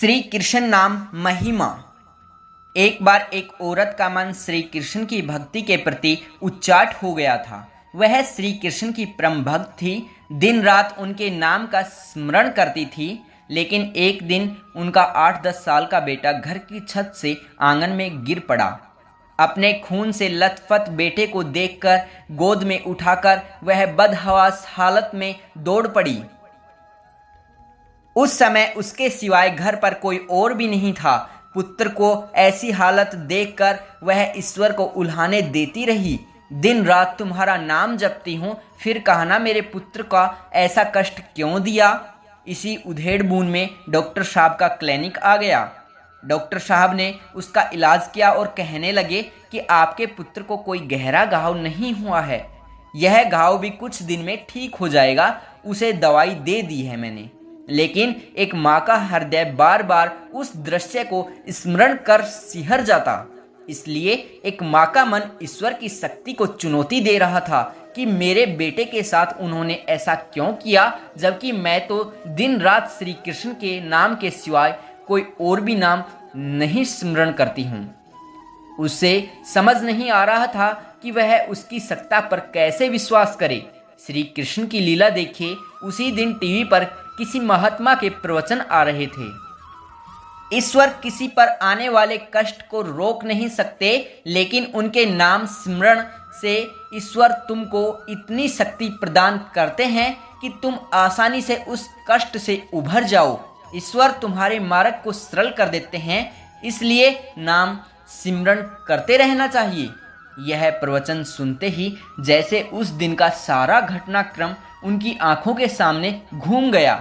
श्री कृष्ण नाम महिमा। एक बार एक औरत का मन श्री कृष्ण की भक्ति के प्रति उच्चाट हो गया था। वह श्री कृष्ण की परम भक्त थी, दिन रात उनके नाम का स्मरण करती थी। लेकिन एक दिन उनका 8-10 साल का बेटा घर की छत से आंगन में गिर पड़ा। अपने खून से लथपथ बेटे को देखकर गोद में उठाकर वह बदहवास हालत में दौड़ पड़ी। उस समय उसके सिवाय घर पर कोई और भी नहीं था। पुत्र को ऐसी हालत देखकर वह ईश्वर को उल्हाने देती रही। दिन रात तुम्हारा नाम जपती हूँ, फिर कहना मेरे पुत्र का ऐसा कष्ट क्यों दिया। इसी उधेड़-बुन में डॉक्टर साहब का क्लिनिक आ गया। डॉक्टर साहब ने उसका इलाज किया और कहने लगे कि आपके पुत्र को कोई गहरा घाव नहीं हुआ है, यह घाव भी कुछ दिन में ठीक हो जाएगा। उसे दवाई दे दी है मैंने। लेकिन एक माँ का हृदय बार बार उस दृश्य को स्मरण कर सिहर जाता। इसलिए एक माँ का मन ईश्वर की शक्ति को चुनौती दे रहा था कि मेरे बेटे के साथ उन्होंने ऐसा क्यों किया, जबकि मैं तो दिन रात श्री कृष्ण के नाम के सिवाय कोई और भी नाम नहीं स्मरण करती हूँ। उसे समझ नहीं आ रहा था कि वह उसकी सत्ता पर कैसे विश्वास करे। श्री कृष्ण की लीला देखिए, उसी दिन टीवी पर किसी महात्मा के प्रवचन आ रहे थे। ईश्वर किसी पर आने वाले कष्ट को रोक नहीं सकते, लेकिन उनके नाम स्मरण से ईश्वर तुमको इतनी शक्ति प्रदान करते हैं कि तुम आसानी से उस कष्ट से उभर जाओ। ईश्वर तुम्हारे मार्ग को सरल कर देते हैं, इसलिए नाम सिमरण करते रहना चाहिए। यह प्रवचन सुनते ही जैसे उस दिन का सारा घटनाक्रम उनकी आंखों के सामने घूम गया।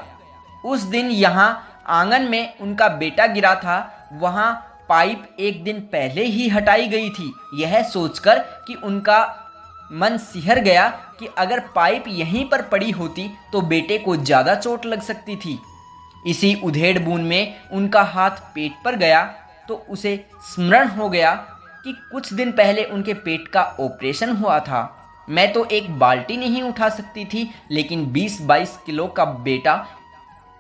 उस दिन यहाँ आंगन में उनका बेटा गिरा था, वहाँ पाइप एक दिन पहले ही हटाई गई थी। यह सोचकर कि उनका मन सिहर गया कि अगर पाइप यहीं पर पड़ी होती तो बेटे को ज़्यादा चोट लग सकती थी। इसी उधेड़-बुन में उनका हाथ पेट पर गया तो उसे स्मरण हो गया कि कुछ दिन पहले उनके पेट का ऑपरेशन हुआ था। मैं तो एक बाल्टी नहीं उठा सकती थी, लेकिन 20-22 किलो का बेटा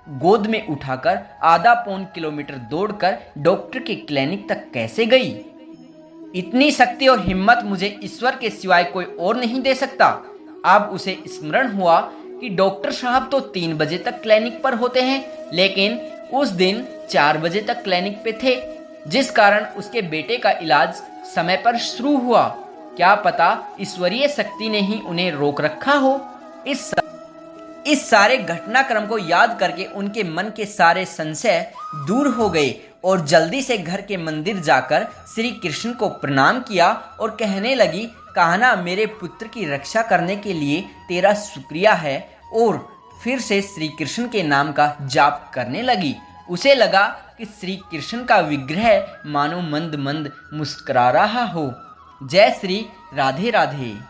गोद में उठाकर आधा पौन किलोमीटर दौड़कर डॉक्टर के क्लिनिक तक कैसे गई। इतनी शक्ति और हिम्मत मुझे ईश्वर के सिवाय कोई और नहीं दे सकता। अब उसे स्मरण हुआ कि डॉक्टर साहब तो 3 बजे तक क्लिनिक पर होते हैं, लेकिन उस दिन 4 बजे तक क्लिनिक पे थे, जिस कारण उसके बेटे का इलाज समय पर शुरू हुआ। क्या पता ईश्वरीय शक्ति ने ही उन्हें रोक रखा हो। इस सारे घटनाक्रम को याद करके उनके मन के सारे संशय दूर हो गए और जल्दी से घर के मंदिर जाकर श्री कृष्ण को प्रणाम किया और कहने लगी, कहना मेरे पुत्र की रक्षा करने के लिए तेरा शुक्रिया है। और फिर से श्री कृष्ण के नाम का जाप करने लगी। उसे लगा कि श्री कृष्ण का विग्रह मानो मंद मंद मुस्कुरा रहा हो। जय श्री राधे राधे।